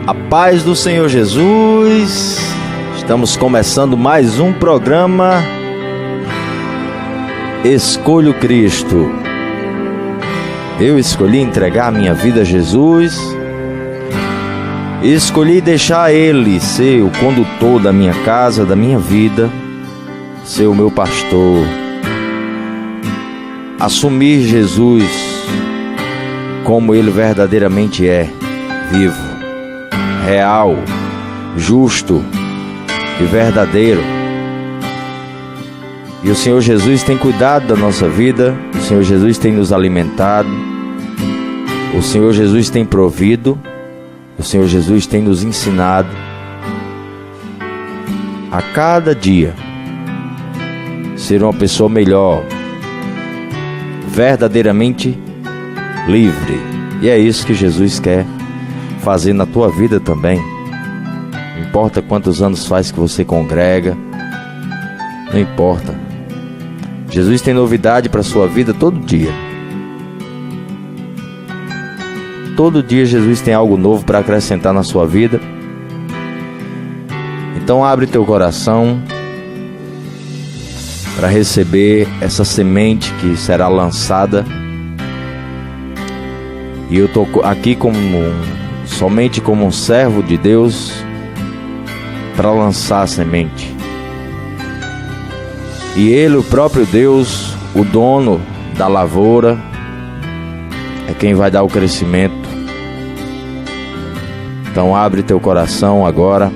A paz do Senhor Jesus. Estamos começando mais um programa Escolho Cristo. Eu escolhi entregar minha vida a Jesus. Escolhi deixar Ele ser o condutor da minha casa, da minha vida, ser o meu pastor. Assumir Jesus como Ele verdadeiramente é, vivo, real, justo e verdadeiro. E o Senhor Jesus tem cuidado da nossa vida, o Senhor Jesus tem nos alimentado, o Senhor Jesus tem provido, o Senhor Jesus tem nos ensinado a cada dia ser uma pessoa melhor, verdadeiramente livre. E é isso que Jesus quer fazer na tua vida também. Não importa quantos anos faz que você congrega, não importa. Jesus tem novidade para a sua vida todo dia. Todo dia Jesus tem algo novo para acrescentar na sua vida. Então abre teu coração para receber essa semente que será lançada. E eu estou aqui somente como um servo de Deus para lançar a semente. E Ele, o próprio Deus, o dono da lavoura, é quem vai dar o crescimento. Então abre teu coração agora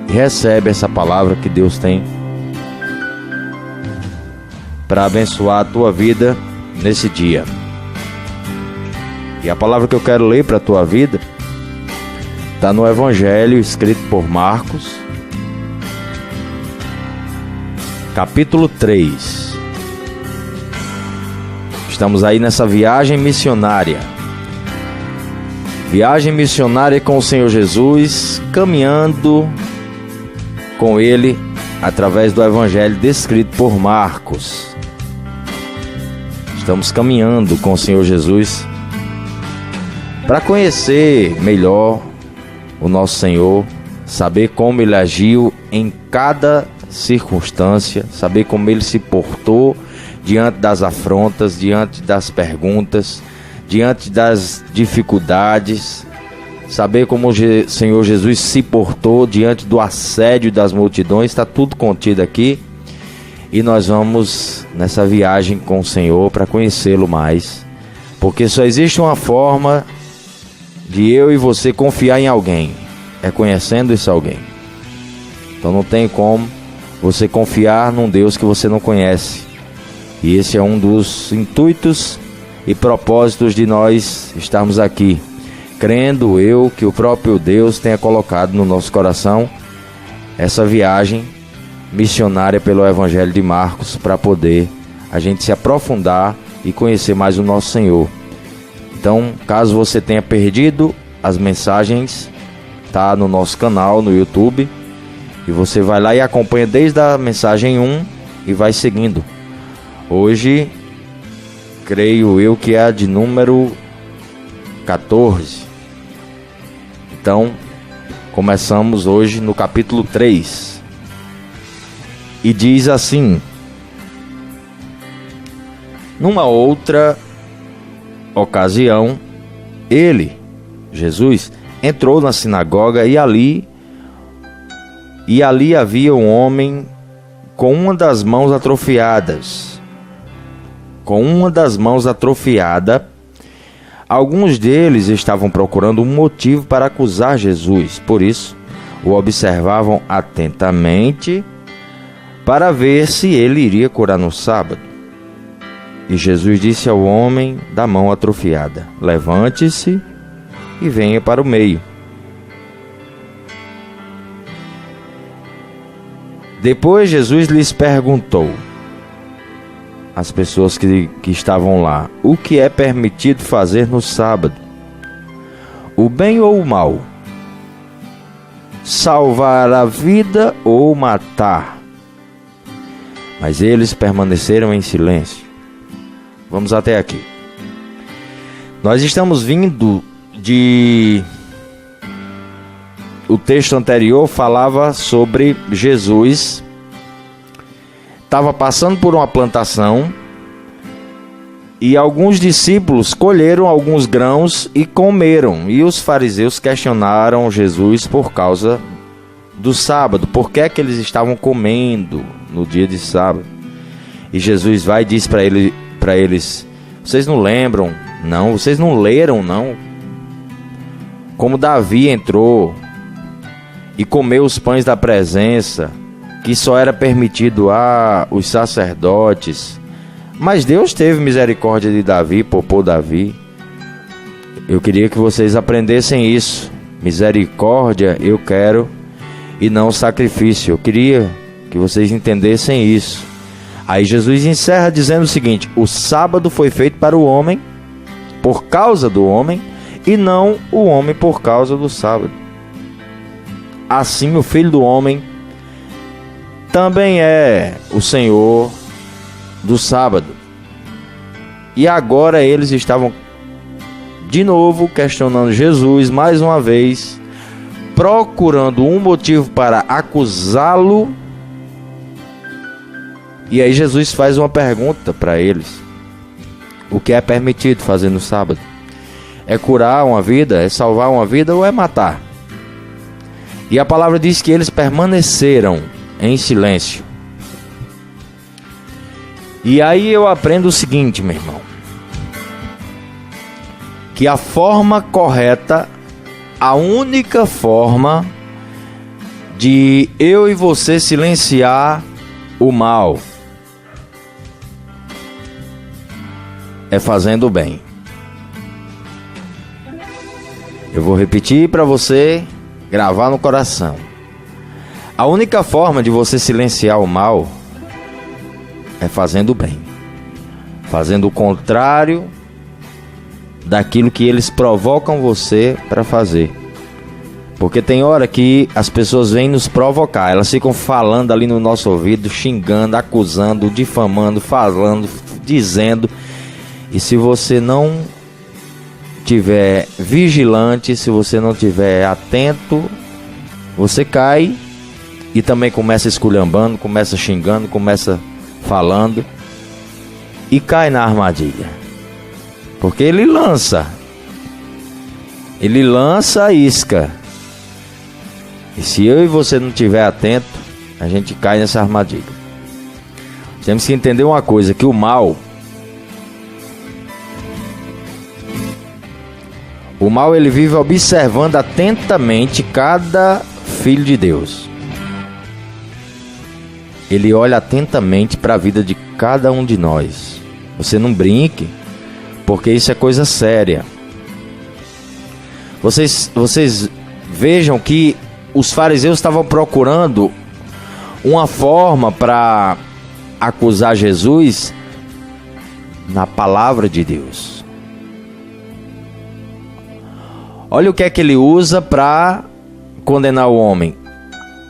e recebe essa palavra que Deus tem para abençoar a tua vida nesse dia. E a palavra que eu quero ler para a tua vida está no Evangelho escrito por Marcos, capítulo 3. Estamos aí nessa viagem missionária. Viagem missionária com o Senhor Jesus, caminhando com Ele através do Evangelho descrito por Marcos. Estamos caminhando com o Senhor Jesus para conhecer melhor o nosso Senhor, saber como Ele agiu em cada circunstância, saber como Ele se portou diante das afrontas, diante das perguntas, diante das dificuldades, saber como o Senhor Jesus se portou diante do assédio das multidões. Está tudo contido aqui e nós vamos nessa viagem com o Senhor para conhecê-lo mais, porque só existe uma forma de eu e você confiar em alguém, é conhecendo esse alguém. Então não tem como você confiar num Deus que você não conhece. E esse é um dos intuitos e propósitos de nós estarmos aqui, crendo eu que o próprio Deus tenha colocado no nosso coração essa viagem missionária pelo Evangelho de Marcos, para poder a gente se aprofundar e conhecer mais o nosso Senhor. Então, caso você tenha perdido as mensagens, tá no nosso canal no YouTube, e você vai lá e acompanha desde a mensagem 1 e vai seguindo. Hoje, creio eu que é a de número 14. Então, começamos hoje no capítulo 3. E diz assim: numa outra ocasião, ele, Jesus, entrou na sinagoga e ali havia um homem com uma das mãos atrofiadas. Alguns deles estavam procurando um motivo para acusar Jesus. Por isso, o observavam atentamente para ver se ele iria curar no sábado. E Jesus disse ao homem da mão atrofiada: levante-se e venha para o meio. Depois Jesus lhes perguntou, as pessoas que estavam lá: o que é permitido fazer no sábado? O bem ou o mal? Salvar a vida ou matar? Mas eles permaneceram em silêncio. Vamos até aqui. Nós estamos vindo de o texto anterior falava sobre Jesus. Estava passando por uma plantação e alguns discípulos colheram alguns grãos e comeram. E os fariseus questionaram Jesus por causa do sábado. Por que é que eles estavam comendo no dia de sábado? E Jesus vai e diz para eles: vocês não lembram? Não, vocês não leram, não? Como Davi entrou e comeu os pães da presença, que só era permitido aos sacerdotes. Mas Deus teve misericórdia de Davi, poupou Davi. Eu queria que vocês aprendessem isso. Misericórdia eu quero e não sacrifício. Eu queria que vocês entendessem isso. Aí Jesus encerra dizendo o seguinte: o sábado foi feito para o homem, por causa do homem, e não o homem por causa do sábado. Assim o Filho do Homem também é o Senhor do sábado. E agora eles estavam de novo questionando Jesus mais uma vez, procurando um motivo para acusá-lo. E aí Jesus faz uma pergunta para eles: o que é permitido fazer no sábado? É curar uma vida? É salvar uma vida ou é matar? E a palavra diz que eles permaneceram em silêncio. E aí eu aprendo o seguinte, meu irmão: que a forma correta, a única forma de eu e você silenciar o mal é fazendo o bem. Eu vou repetir para você gravar no coração. A única forma de você silenciar o mal é fazendo o bem, fazendo o contrário daquilo que eles provocam você para fazer. Porque tem hora que as pessoas vêm nos provocar, elas ficam falando ali no nosso ouvido, xingando, acusando, difamando, falando, dizendo. E se você não tiver vigilante, se você não tiver atento, você cai e também começa esculhambando, começa xingando, começa falando e cai na armadilha. Porque ele lança a isca. E se eu e você não estiver atento, a gente cai nessa armadilha. Temos que entender uma coisa, que o mal ele vive observando atentamente cada filho de Deus. Ele olha atentamente para a vida de cada um de nós. Você não brinque, porque isso é coisa séria. Vocês vejam que os fariseus estavam procurando uma forma para acusar Jesus na palavra de Deus. Olha o que é que ele usa para condenar o homem.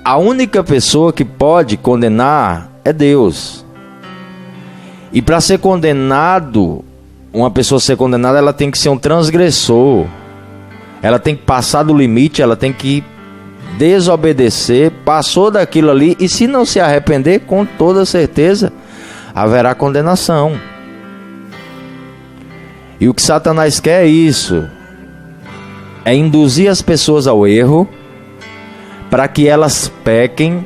A única pessoa que pode condenar é Deus. E para ser condenado, uma pessoa ser condenada, ela tem que ser um transgressor. Ela tem que passar do limite, ela tem que desobedecer, passou daquilo ali, e se não se arrepender, com toda certeza haverá condenação. E o que Satanás quer é isso, é induzir as pessoas ao erro, para que elas pequem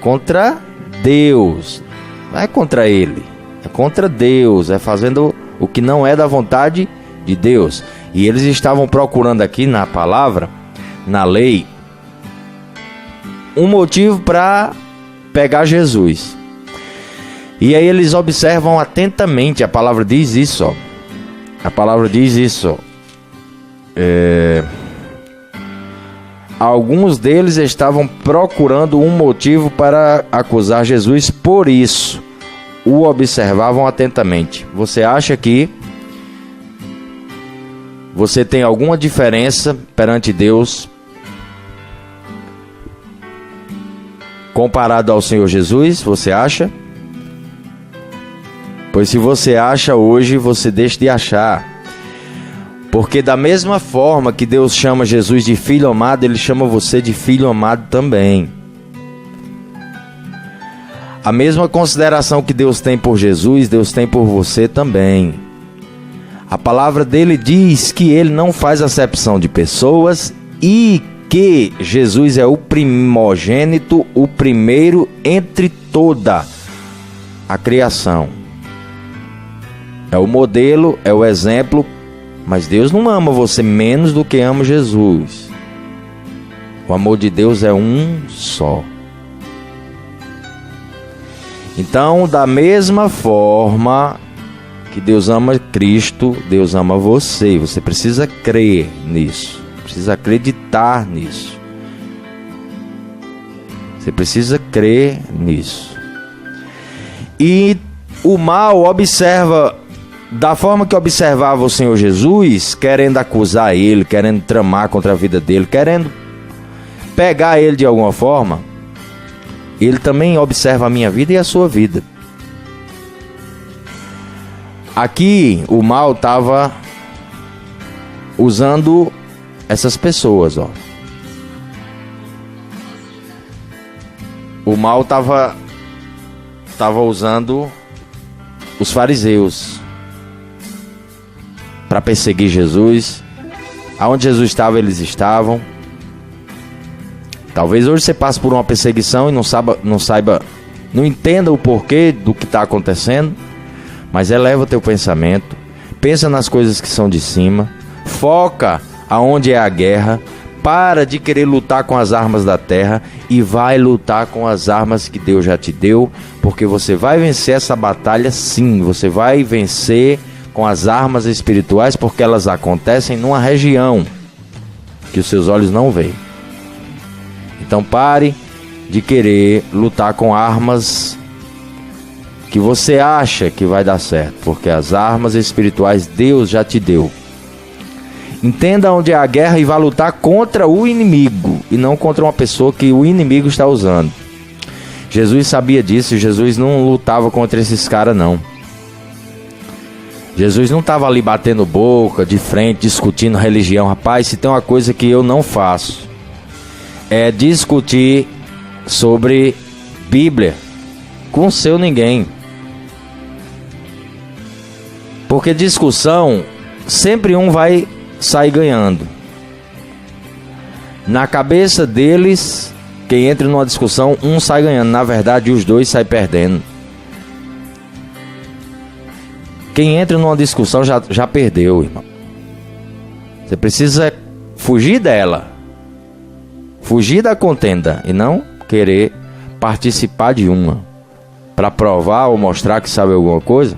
contra Deus. Não é contra ele, é contra Deus, é fazendo o que não é da vontade de Deus. E eles estavam procurando aqui na palavra, na lei, um motivo para pegar Jesus. E aí eles observam atentamente, a palavra diz isso, ó. A palavra diz isso, ó. Alguns deles estavam procurando um motivo para acusar Jesus, por isso o observavam atentamente. Você acha que você tem alguma diferença perante Deus comparado ao Senhor Jesus? Você acha? Pois se você acha hoje, você deixa de achar. Porque da mesma forma que Deus chama Jesus de filho amado, Ele chama você de filho amado também. A mesma consideração que Deus tem por Jesus, Deus tem por você também. A palavra dele diz que Ele não faz acepção de pessoas e que Jesus é o primogênito, o primeiro entre toda a criação. É o modelo, é o exemplo, mas Deus não ama você menos do que ama Jesus. O amor de Deus é um só. Então, da mesma forma que Deus ama Cristo, Deus ama você. Você precisa crer nisso. Precisa acreditar nisso. Você precisa crer nisso. E o mal observa, da forma que observava o Senhor Jesus, querendo acusar ele, querendo tramar contra a vida dele, querendo pegar ele de alguma forma, ele também observa a minha vida e a sua vida. Aqui o mal estava usando essas pessoas, ó. O mal estava usando os fariseus para perseguir Jesus. Aonde Jesus estava, eles estavam. Talvez hoje você passe por uma perseguição e não entenda o porquê do que está acontecendo, mas eleva teu pensamento, pensa nas coisas que são de cima, foca aonde é a guerra, para de querer lutar com as armas da terra e vai lutar com as armas que Deus já te deu, porque você vai vencer essa batalha sim, você vai vencer com as armas espirituais, porque elas acontecem numa região que os seus olhos não veem. Então pare de querer lutar com armas que você acha que vai dar certo, porque as armas espirituais Deus já te deu. Entenda onde é a guerra e vá lutar contra o inimigo e não contra uma pessoa que o inimigo está usando. Jesus sabia disso, Jesus não lutava contra esses caras não. Jesus não estava ali batendo boca, de frente, discutindo religião. Rapaz, se tem uma coisa que eu não faço, é discutir sobre Bíblia com seu ninguém. Porque discussão, sempre um vai sair ganhando. Na cabeça deles, quem entra numa discussão, um sai ganhando. Na verdade, os dois saem perdendo. Quem entra numa discussão já perdeu, irmão. Você precisa fugir dela. Fugir da contenda e não querer participar de uma para provar ou mostrar que sabe alguma coisa.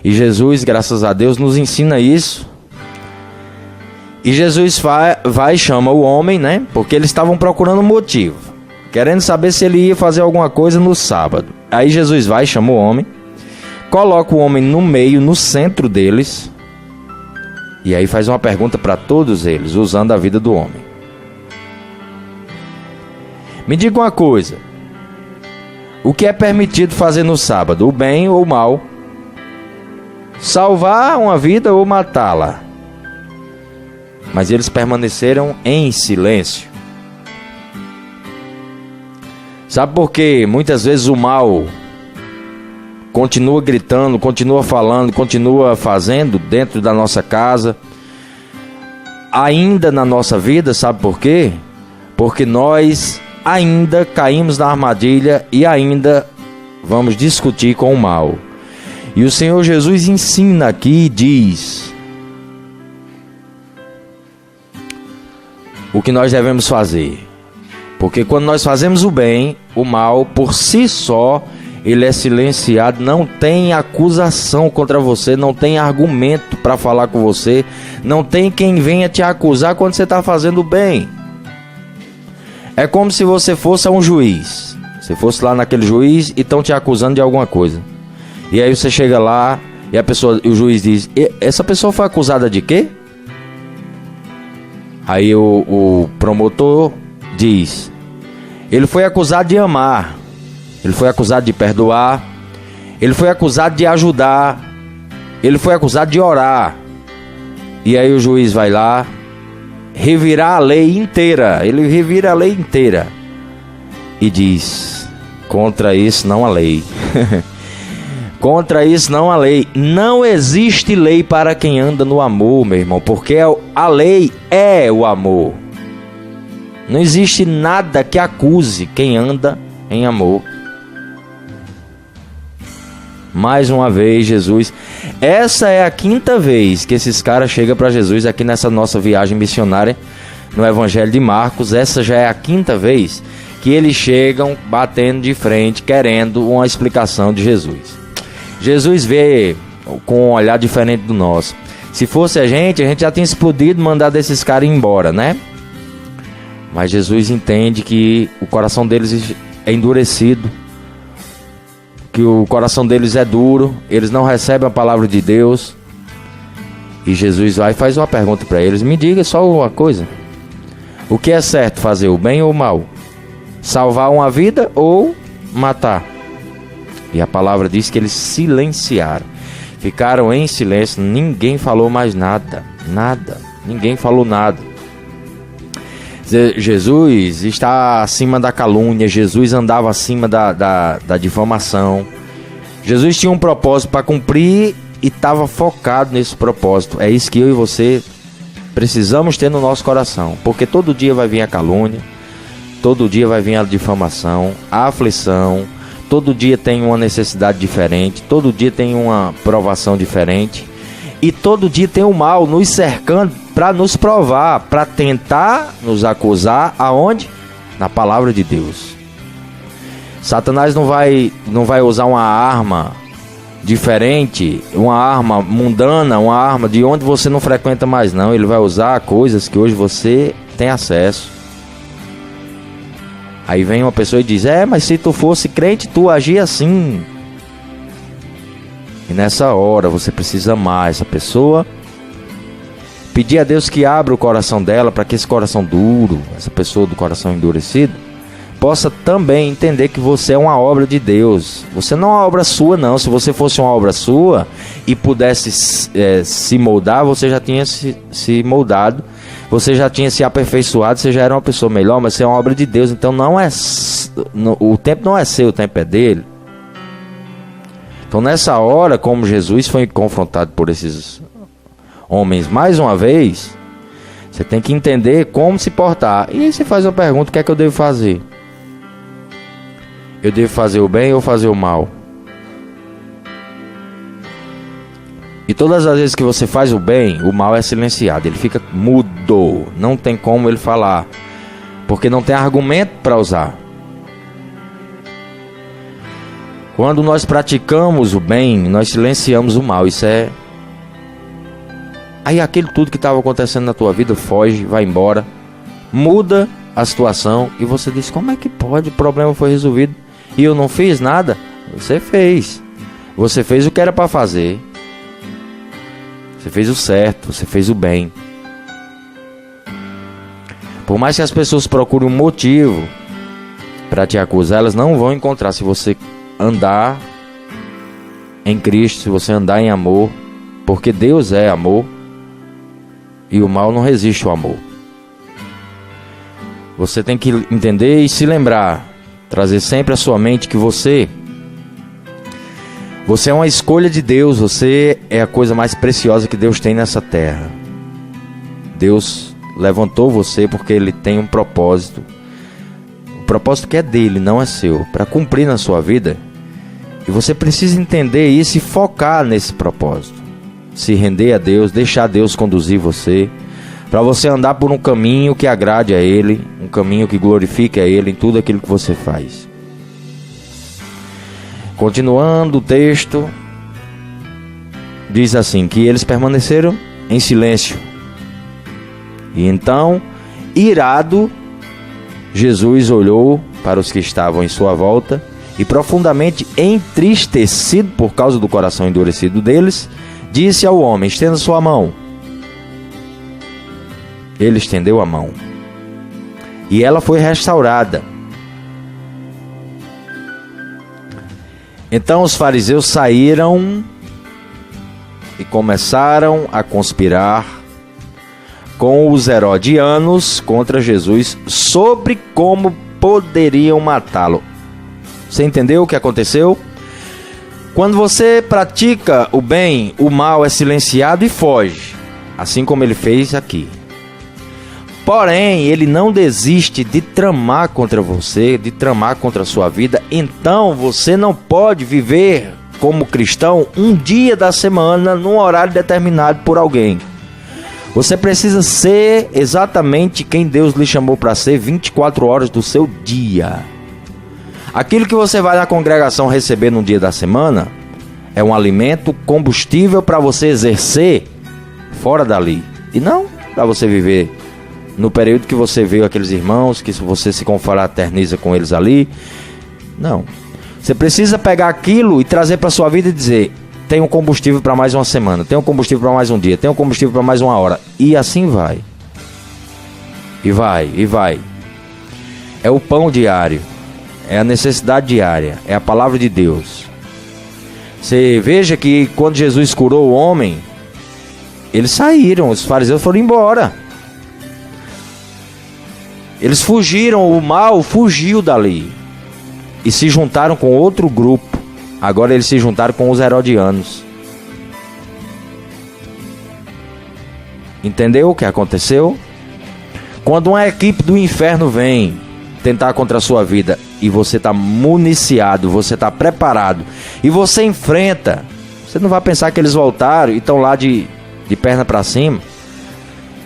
E Jesus, graças a Deus, nos ensina isso. E Jesus vai e chama o homem, né? Porque eles estavam procurando um motivo, querendo saber se ele ia fazer alguma coisa no sábado. Aí Jesus vai e chama o homem, coloca o homem no meio, no centro deles, e aí faz uma pergunta para todos eles, usando a vida do homem. Me diga uma coisa: o que é permitido fazer no sábado, o bem ou o mal? Salvar uma vida ou matá-la? Mas eles permaneceram em silêncio. Sabe por quê? Muitas vezes o mal continua gritando, continua falando, continua fazendo dentro da nossa casa, ainda na nossa vida. Sabe por quê? Porque nós ainda caímos na armadilha e ainda vamos discutir com o mal. E o Senhor Jesus ensina aqui e diz o que nós devemos fazer. Porque quando nós fazemos o bem, o mal por si só, ele é silenciado, não tem acusação contra você, não tem argumento para falar com você, não tem quem venha te acusar quando você está fazendo o bem. É como se você fosse a um juiz. Você fosse lá naquele juiz e estão te acusando de alguma coisa. E aí você chega lá e o juiz diz: essa pessoa foi acusada de quê? Aí o promotor diz: ele foi acusado de amar, ele foi acusado de perdoar, ele foi acusado de ajudar, ele foi acusado de orar. E aí o juiz vai lá revirar a lei inteira. Ele revira a lei inteira e diz: contra isso não há lei. Contra isso não há lei. Não existe lei para quem anda no amor, meu irmão, porque a lei é o amor. Não existe nada que acuse quem anda em amor. Mais uma vez, Jesus. Essa é a 5ª vez que esses caras chegam para Jesus aqui nessa nossa viagem missionária no Evangelho de Marcos. Essa já é a 5ª vez que eles chegam batendo de frente, querendo uma explicação de Jesus. Jesus vê com um olhar diferente do nosso. Se fosse a gente já tinha explodido, mandado esses caras embora, né? Mas Jesus entende que o coração deles é endurecido, que o coração deles é duro, eles não recebem a palavra de Deus. E Jesus vai e faz uma pergunta para eles: me diga só uma coisa, o que é certo, fazer o bem ou o mal? Salvar uma vida ou matar? E a palavra diz que eles silenciaram, ficaram em silêncio, ninguém falou mais nada, ninguém falou nada. Jesus está acima da calúnia, Jesus andava acima da difamação. Jesus tinha um propósito para cumprir e estava focado nesse propósito. É isso que eu e você precisamos ter no nosso coração, porque todo dia vai vir a calúnia, todo dia vai vir a difamação, a aflição, todo dia tem uma necessidade diferente, todo dia tem uma provação diferente, e todo dia tem o mal nos cercando para nos provar, para tentar nos acusar. Aonde? Na palavra de Deus. Satanás não vai usar uma arma diferente, uma arma mundana, uma arma de onde você não frequenta mais, não. Ele vai usar coisas que hoje você tem acesso. Aí vem uma pessoa e diz: mas se tu fosse crente, tu agia assim. E nessa hora você precisa amar essa pessoa, pedir a Deus que abra o coração dela, para que esse coração duro, essa pessoa do coração endurecido, possa também entender que você é uma obra de Deus. Você não é uma obra sua, não. Se você fosse uma obra sua e pudesse se moldar, você já tinha se moldado, você já tinha se aperfeiçoado, você já era uma pessoa melhor. Mas você é uma obra de Deus, então o tempo não é seu, o tempo é dele. Então nessa hora, como Jesus foi confrontado por esses homens mais uma vez, você tem que entender como se portar. E aí você faz uma pergunta: o que é que eu devo fazer? Eu devo fazer o bem ou fazer o mal? E todas as vezes que você faz o bem, o mal é silenciado, ele fica mudo, não tem como ele falar, porque não tem argumento para usar. Quando nós praticamos o bem, nós silenciamos o mal. Isso é... Aí aquilo tudo que estava acontecendo na tua vida foge, vai embora, muda a situação, e você diz: como é que pode? O problema foi resolvido e eu não fiz nada? Você fez. Você fez o que era para fazer. Você fez o certo, você fez o bem. Por mais que as pessoas procurem um motivo para te acusar, elas não vão encontrar se você andar em Cristo, se você andar em amor, porque Deus é amor e o mal não resiste ao amor. Você tem que entender e se lembrar, trazer sempre à sua mente que você é uma escolha de Deus. Você é a coisa mais preciosa que Deus tem nessa terra. Deus levantou você porque Ele tem um propósito, o propósito que é dele, não é seu, para cumprir na sua vida. E você precisa entender isso e focar nesse propósito, se render a Deus, deixar Deus conduzir você, para você andar por um caminho que agrade a Ele, um caminho que glorifique a Ele em tudo aquilo que você faz. Continuando o texto, diz assim, que eles permaneceram em silêncio. E então, irado, Jesus olhou para os que estavam em sua volta e, profundamente entristecido por causa do coração endurecido deles, disse ao homem: estenda sua mão. Ele estendeu a mão e ela foi restaurada. Então os fariseus saíram e começaram a conspirar com os herodianos contra Jesus sobre como poderiam matá-lo. Você entendeu o que aconteceu? Quando você pratica o bem, o mal é silenciado e foge, assim como ele fez aqui. Porém, ele não desiste de tramar contra você, de tramar contra a sua vida. Então, você não pode viver como cristão um dia da semana, num horário determinado por alguém. Você precisa ser exatamente quem Deus lhe chamou para ser 24 horas do seu dia. Aquilo que você vai na congregação receber num dia da semana é um alimento, combustível para você exercer fora dali. E não para você viver no período que você vê aqueles irmãos, que você se confraterniza com eles ali. Não. Você precisa pegar aquilo e trazer para sua vida e dizer: tem um combustível para mais uma semana, tem um combustível para mais um dia, tem um combustível para mais uma hora. E assim vai. E vai, e vai. É o pão diário, é a necessidade diária, é a palavra de Deus. Você veja que quando Jesus curou o homem, eles saíram, os fariseus foram embora. Eles fugiram, o mal fugiu dali. E se juntaram com outro grupo. Agora eles se juntaram com os herodianos. Entendeu o que aconteceu? Quando uma equipe do inferno vem tentar contra a sua vida e você está municiado, você está preparado e você enfrenta, você não vai pensar que eles voltaram e estão lá de perna para cima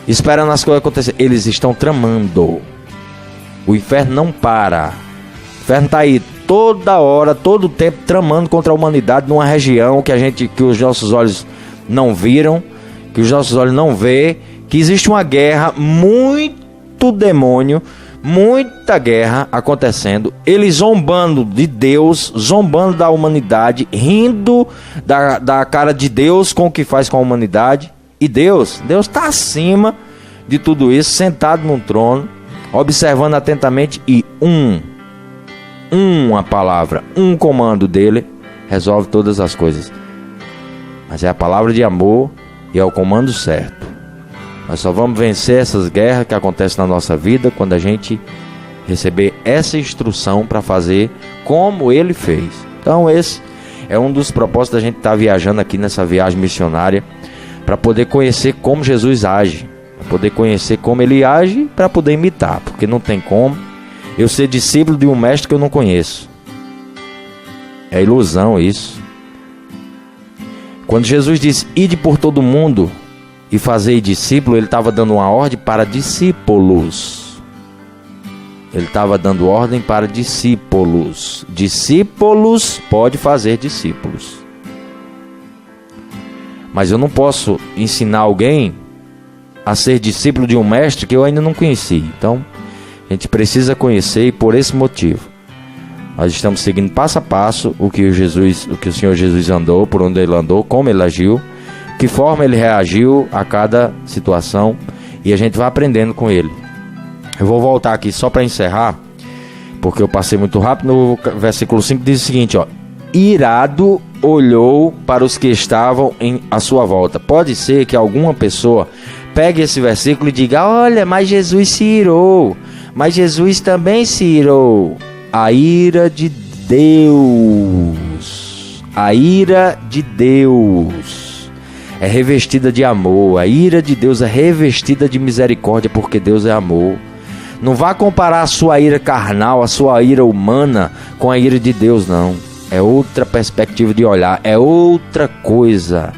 esperando as coisas acontecerem. Eles estão tramando. O inferno não para. O inferno está aí toda hora, todo o tempo, tramando contra a humanidade numa região que os nossos olhos não viram, que os nossos olhos não vê, que existe uma guerra, muito demônio, muita guerra acontecendo, eles zombando de Deus, zombando da humanidade, rindo da cara de Deus com o que faz com a humanidade. E Deus está acima de tudo isso, sentado num trono, observando atentamente, e uma palavra, um comando dele resolve todas as coisas. Mas é a palavra de amor e é o comando certo. Nós só vamos vencer essas guerras que acontecem na nossa vida quando a gente receber essa instrução para fazer como ele fez. Então esse é um dos propósitos da gente estar viajando aqui nessa viagem missionária, para poder conhecer como Jesus age, para poder conhecer como ele age, para poder imitar, porque não tem como eu ser discípulo de um mestre que eu não conheço. É ilusão isso. Quando Jesus disse: ide por todo mundo e fazei discípulo, ele estava dando uma ordem para discípulos. Ele estava dando ordem para discípulos. Discípulos pode fazer discípulos. Mas eu não posso ensinar alguém a ser discípulo de um mestre que eu ainda não conheci. Então, a gente precisa conhecer, e por esse motivo nós estamos seguindo passo a passo o que o Senhor Jesus andou, por onde ele andou, como ele agiu, que forma ele reagiu a cada situação, e a gente vai aprendendo com ele. Eu vou voltar aqui só para encerrar, porque eu passei muito rápido. No versículo 5 diz o seguinte, ó: irado olhou para os que estavam à sua volta. Pode ser que alguma pessoa pegue esse versículo e diga: olha, mas Jesus se irou, mas Jesus também se irou. A ira de Deus, a ira de Deus é revestida de amor. A ira de Deus é revestida de misericórdia, porque Deus é amor. Não vá comparar a sua ira carnal, a sua ira humana com a ira de Deus, não. É outra perspectiva de olhar, é outra coisa.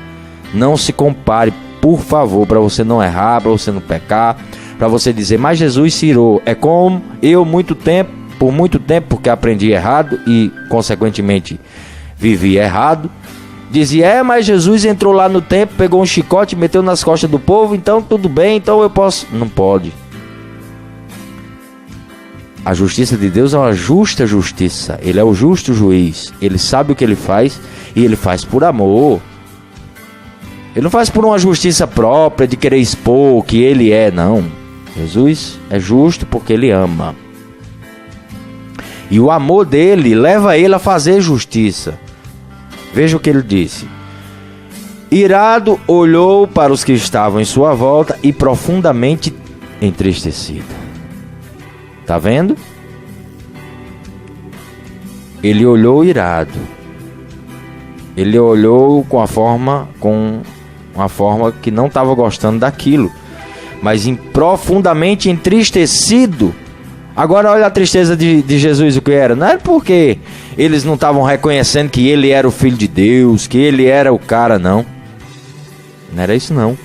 Não se compare, por favor, para você não errar, para você não pecar, para você dizer: mas Jesus se irou. É como eu por muito tempo, porque aprendi errado e consequentemente vivi errado, dizia: mas Jesus entrou lá no templo, pegou um chicote, meteu nas costas do povo, então tudo bem, então eu posso. Não pode. A justiça de Deus é uma justa justiça. Ele é o justo juiz. Ele sabe o que ele faz, e ele faz por amor. Ele não faz por uma justiça própria, de querer expor o que ele é, não. Jesus é justo porque ele ama. E o amor dele leva ele a fazer justiça. Veja o que ele disse: Irado, olhou para os que estavam em sua volta e profundamente entristecido. Tá vendo? Ele olhou irado. Ele olhou com uma forma que não estava gostando daquilo, mas profundamente entristecido. Agora olha a tristeza de Jesus, o que era. Não era porque eles não estavam reconhecendo que ele era o Filho de Deus, que ele era o cara, não. Não era isso, não.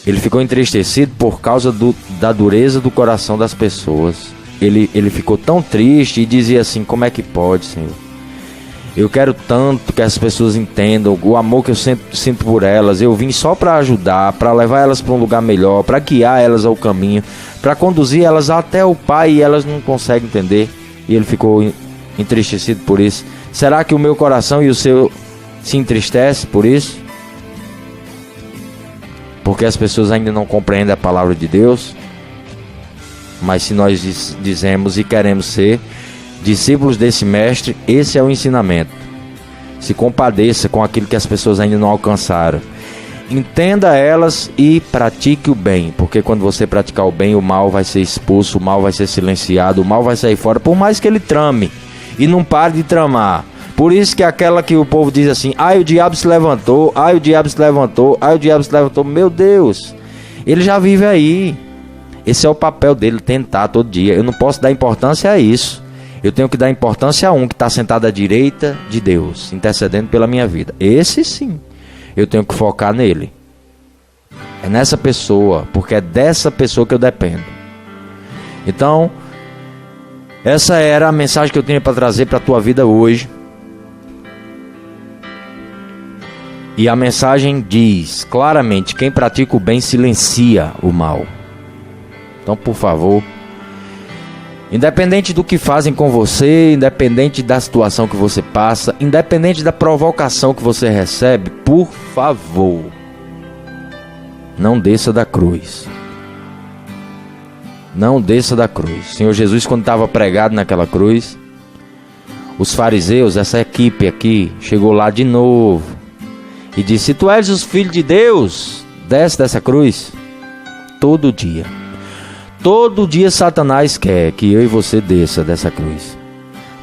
Ele ficou entristecido por causa da dureza do coração das pessoas. Ele ficou tão triste e dizia assim: como é que pode, Senhor? Eu quero tanto que as pessoas entendam o amor que eu sinto por elas. Eu vim só para ajudar, para levar elas para um lugar melhor, para guiar elas ao caminho, para conduzir elas até o Pai, e elas não conseguem entender. E ele ficou entristecido por isso. Será que o meu coração e o seu se entristece por isso? Porque as pessoas ainda não compreendem a palavra de Deus? Mas se nós dizemos e queremos ser discípulos desse mestre, esse é o ensinamento. Se compadeça com aquilo que as pessoas ainda não alcançaram. Entenda elas e pratique o bem, porque quando você praticar o bem, o mal vai ser expulso, o mal vai ser silenciado, o mal vai sair fora, por mais que ele trame e não pare de tramar. Por isso que aquela que o povo diz assim: ai, o diabo se levantou, ai, o diabo se levantou, ai, o diabo se levantou. Meu Deus, ele já vive aí. Esse é o papel dele, tentar todo dia. Eu não posso dar importância a isso. Eu tenho que dar importância a um que está sentado à direita de Deus, intercedendo pela minha vida. Esse sim, eu tenho que focar nele. É nessa pessoa, porque é dessa pessoa que eu dependo. Então, essa era a mensagem que eu tinha para trazer para a tua vida hoje. E a mensagem diz claramente: quem pratica o bem silencia o mal. Então, por favor, independente do que fazem com você, independente da situação que você passa, independente da provocação que você recebe, por favor, não desça da cruz. Não desça da cruz. O Senhor Jesus, quando estava pregado naquela cruz, os fariseus, essa equipe aqui, chegou lá de novo e disse: se tu és o Filho de Deus, desce dessa cruz. Todo dia. Todo dia Satanás quer que eu e você desça dessa cruz.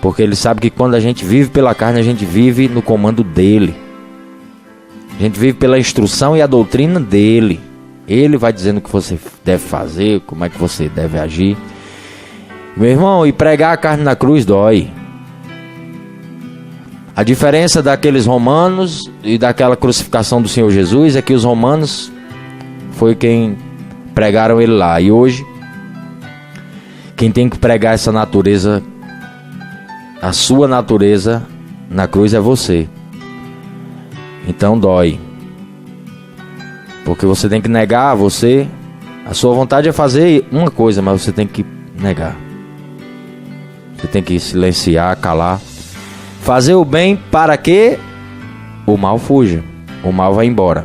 Porque ele sabe que quando a gente vive pela carne, a gente vive no comando dele. A gente vive pela instrução e a doutrina dele. Ele vai dizendo o que você deve fazer, como é que você deve agir. Meu irmão, e pregar a carne na cruz dói. A diferença daqueles romanos e daquela crucificação do Senhor Jesus é que os romanos foi quem pregaram ele lá. E hoje, quem tem que pregar essa natureza, a sua natureza, na cruz é você. Então dói. Porque você tem que negar você. A sua vontade é fazer uma coisa, mas você tem que negar. Você tem que silenciar, calar. Fazer o bem para que o mal fuja. O mal vai embora.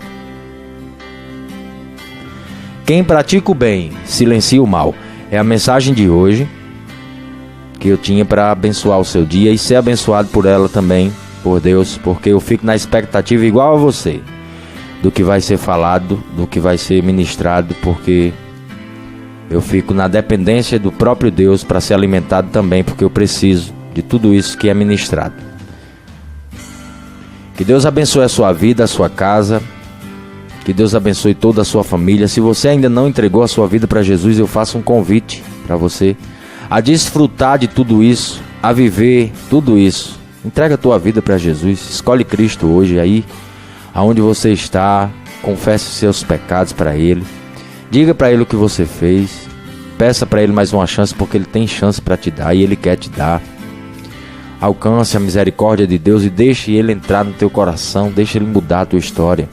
Quem pratica o bem, silencia o mal. É a mensagem de hoje que eu tinha para abençoar o seu dia e ser abençoado por ela também, por Deus, porque eu fico na expectativa igual a você, do que vai ser falado, do que vai ser ministrado, porque eu fico na dependência do próprio Deus para ser alimentado também, porque eu preciso de tudo isso que é ministrado. Que Deus abençoe a sua vida, a sua casa. Que Deus abençoe toda a sua família. Se você ainda não entregou a sua vida para Jesus, eu faço um convite para você a desfrutar de tudo isso, a viver tudo isso. Entrega a tua vida para Jesus. Escolhe Cristo hoje aí, aonde você está. Confesse os seus pecados para Ele. Diga para Ele o que você fez. Peça para Ele mais uma chance, porque Ele tem chance para te dar e Ele quer te dar. Alcance a misericórdia de Deus e deixe Ele entrar no teu coração. Deixe Ele mudar a tua história.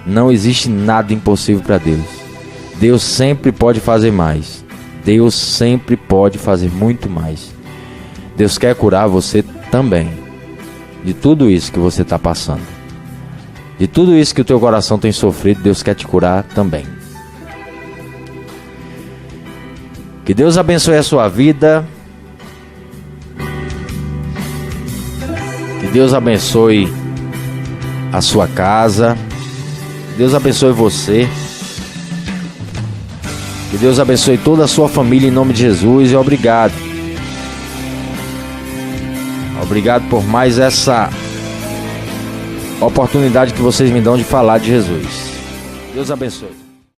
Não existe nada impossível para Deus. Deus sempre pode fazer mais. Deus sempre pode fazer muito mais. Deus quer curar você também. De tudo isso que você está passando. De tudo isso que o teu coração tem sofrido, Deus quer te curar também. Que Deus abençoe a sua vida. Que Deus abençoe a sua casa. Deus abençoe você. Que Deus abençoe toda a sua família em nome de Jesus e obrigado. Obrigado por mais essa oportunidade que vocês me dão de falar de Jesus. Deus abençoe.